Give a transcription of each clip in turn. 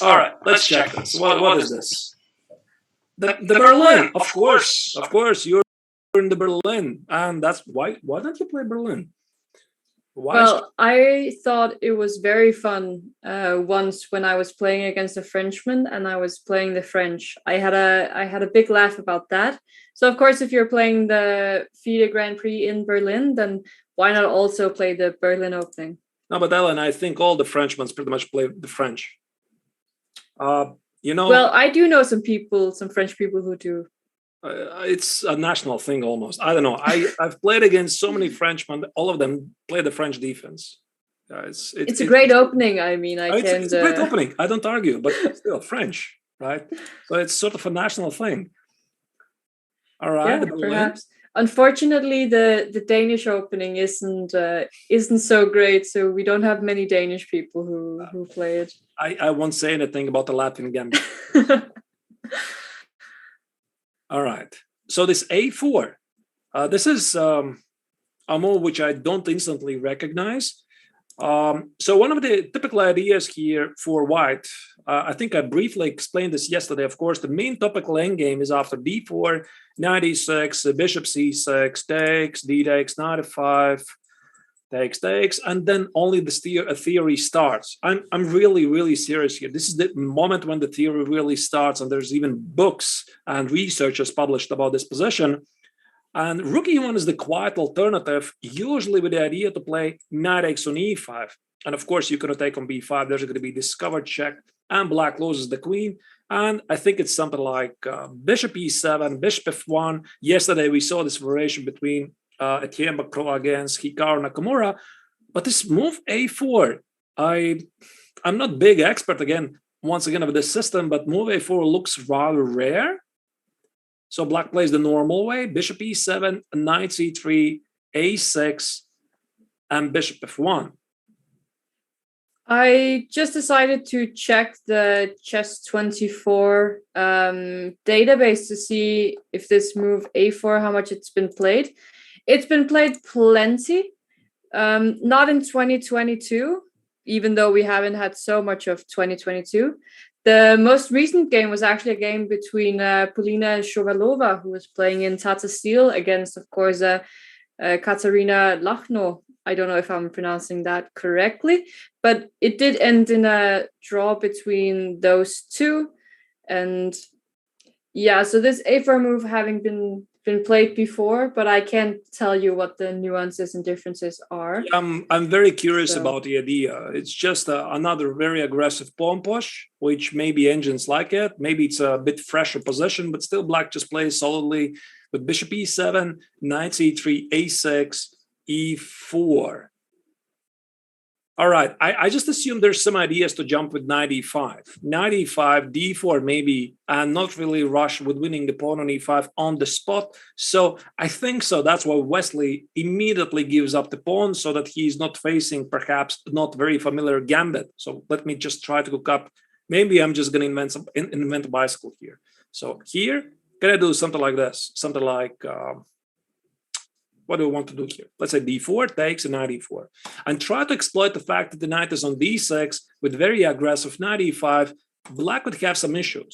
All right, let's check this. What is this? The Berlin, of course, you're in the Berlin, and that's why don't you play Berlin? Well, I thought it was very fun once when I was playing against a Frenchman and I was playing the French. I had a big laugh about that. So of course, if you're playing the FIDE Grand Prix in Berlin, then why not also play the Berlin Opening? No, but Ellen, I think all the Frenchmen pretty much play the French. Well, I do know some French people who do. It's a national thing almost. I don't know. I've played against so many Frenchmen. All of them play the French defense. It's a great opening. I mean, it's a great opening. I don't argue, but still French, right? So it's sort of a national thing. All right, yeah, perhaps. Unfortunately, the Danish opening isn't so great, so we don't have many Danish people who play it. I won't say anything about the Latin gambit. All right. So this A4, this is a move which I don't instantly recognize. So one of the typical ideas here for white, I think I briefly explained this yesterday. Of course, the main topical endgame is after D4, knight E6, bishop C6, takes, D takes, knight F5, takes, and then only the theory starts. I'm really, really serious here. This is the moment when the theory really starts, and there's even books and researchers published about this position. And rook e1 is the quiet alternative, usually with the idea to play knight takes on e5. And of course, you cannot take on b5. There's going to be discovered check, and black loses the queen. And I think it's something like bishop e7, bishop f1. Yesterday, we saw this variation between Etienne Bacro against Hikaru Nakamura. But this move a4, I'm not big expert once again of this system, but move a4 looks rather rare. So black plays the normal way, bishop e7, knight c3, a6, and bishop f1. I just decided to check the Chess24 database to see if this move a4, how much it's been played. It's been played plenty, not in 2022, even though we haven't had so much of 2022. The most recent game was actually a game between Polina Shovalova, who was playing in Tata Steel against, of course, Katarina Lachno. I don't know if I'm pronouncing that correctly, but it did end in a draw between those two. And yeah, so this a4 move having been played before, but I can't tell you what the nuances and differences are. I'm very curious about the idea. It's just another very aggressive pawn push, which maybe engines like it. Maybe it's a bit fresher position, but still black just plays solidly with bishop e7, knight c3, a6, e4. All right, I just assume there's some ideas to jump with knight e5. Knight e5, d4 maybe, and not really rush with winning the pawn on e5 on the spot. So I think so. That's why Wesley immediately gives up the pawn so that he's not facing perhaps not very familiar gambit. So let me just try to cook up. Maybe I'm just going to invent a bicycle here. So here, can I do something like this? Something like... what do we want to do here? Let's say d4 takes a knight e4, and try to exploit the fact that the knight is on d6 with very aggressive knight e5. Black would have some issues.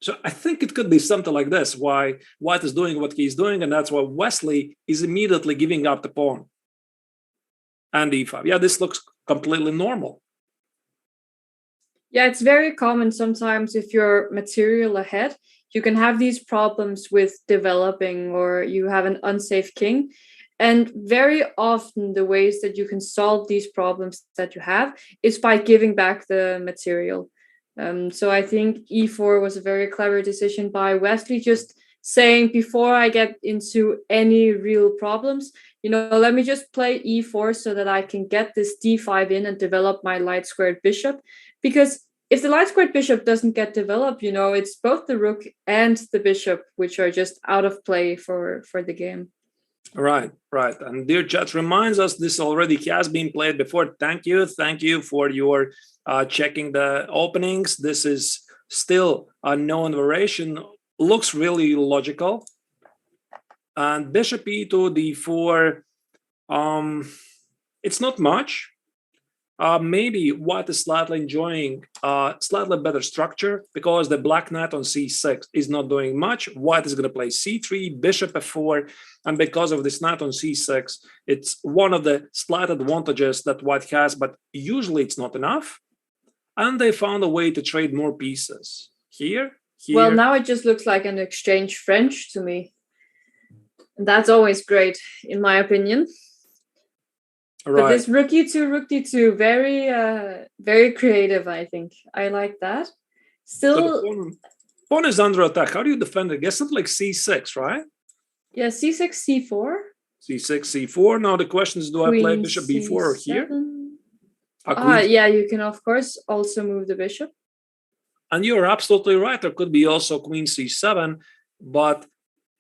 So I think it could be something like this, why white is doing what he's doing, and that's why Wesley is immediately giving up the pawn and e5. Yeah, this looks completely normal. Yeah, it's very common sometimes if you're material ahead, you can have these problems with developing, or you have an unsafe king. And very often the ways that you can solve these problems that you have is by giving back the material. So I think e4 was a very clever decision by Wesley, just saying, before I get into any real problems, let me just play e4 so that I can get this d5 in and develop my light squared bishop. Because if the light squared bishop doesn't get developed, it's both the rook and the bishop which are just out of play for the game. Right. And dear chat reminds us this already has been played before. Thank you for your checking the openings. This is still a known variation. Looks really logical. And bishop e2, d4. It's not much. maybe white is slightly enjoying slightly better structure because the black knight on c6 is not doing much. White is going to play c3, bishop f4, and because of this knight on c6, it's one of the slight advantages that white has, but usually it's not enough. And they found a way to trade more pieces. Here. Well, now it just looks like an exchange French to me. And that's always great, in my opinion. Right. But this rook e2, very creative, I think. I like that. Still, so pawn is under attack. How do you defend it? I guess something like c6, right? Yeah, c6, c4. c6, c4. Now the question is, do I play bishop b4 or here? Yeah, you can, of course, also move the bishop. And you're absolutely right. There could be also queen c7, but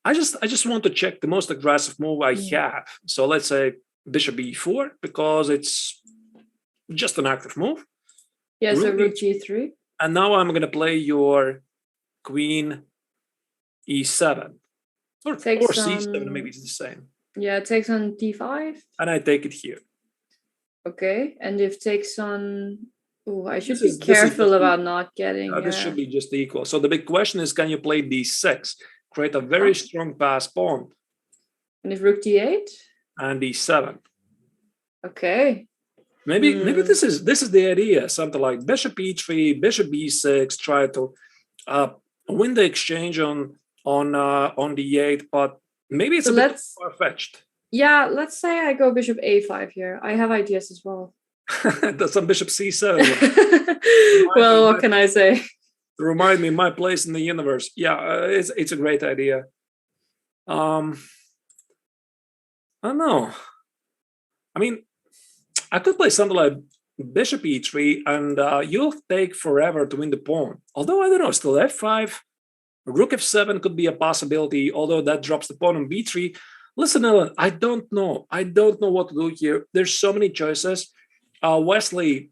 I just want to check the most aggressive move I have. So let's say bishop b4, because it's just an active move. Yeah, so rook g3. And now I'm going to play your queen e7. Or c7, maybe it's the same. Yeah, it takes on d5. And I take it here. Okay, and if takes on... Oh, I should be careful about not getting... This should be just equal. So the big question is, can you play d6? Create a very strong pass pawn. And if rook d8? And d7. Okay. Maybe this is the idea. Something like bishop e3, bishop b6. Try to win the exchange on d8, but maybe it's a bit far-fetched. Yeah, let's say I go bishop a5 here. I have ideas as well. That's on bishop c7. Well, what can I say? Remind me my place in the universe. Yeah, it's a great idea. I don't know. I mean, I could play something like bishop e3, and you'll take forever to win the pawn. Although I don't know, still f5, rook f7 could be a possibility. Although that drops the pawn on b3. Listen, Ellen, I don't know. I don't know what to do here. There's so many choices. Wesley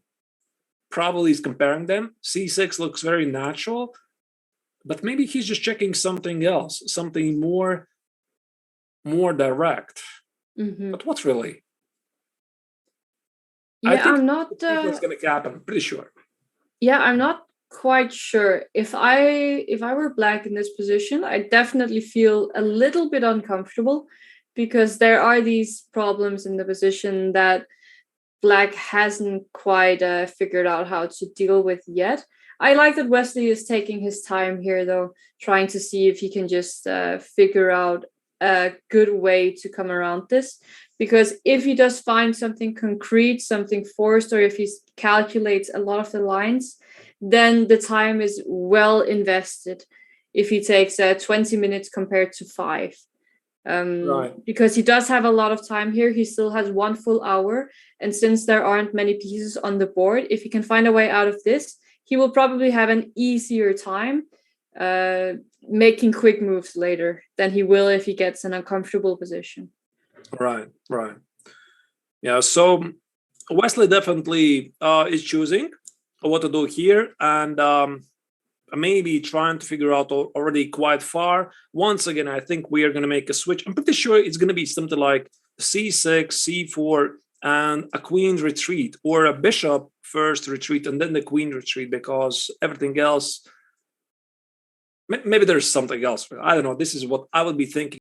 probably is comparing them. c6 looks very natural, but maybe he's just checking something else, something more direct. But what really? Yeah, I think I'm not. What's going to happen? I'm pretty sure. Yeah, I'm not quite sure. If I were black in this position, I definitely feel a little bit uncomfortable because there are these problems in the position that black hasn't quite figured out how to deal with yet. I like that Wesley is taking his time here, though, trying to see if he can just figure out a good way to come around this. Because if he does find something concrete, something forced, or if he calculates a lot of the lines, then the time is well invested if he takes 20 minutes compared to 5. Right. Because he does have a lot of time here. He still has 1 full hour. And since there aren't many pieces on the board, if he can find a way out of this, he will probably have an easier time making quick moves later than he will if he gets an uncomfortable position. Right. Yeah, so Wesley definitely is choosing what to do here, and maybe trying to figure out already quite far. Once again, I think we are going to make a switch. I'm pretty sure it's going to be something like c6, c4, and a queen retreat, or a bishop first retreat and then the queen retreat, because everything else, maybe there's something else. I don't know. This is what I would be thinking.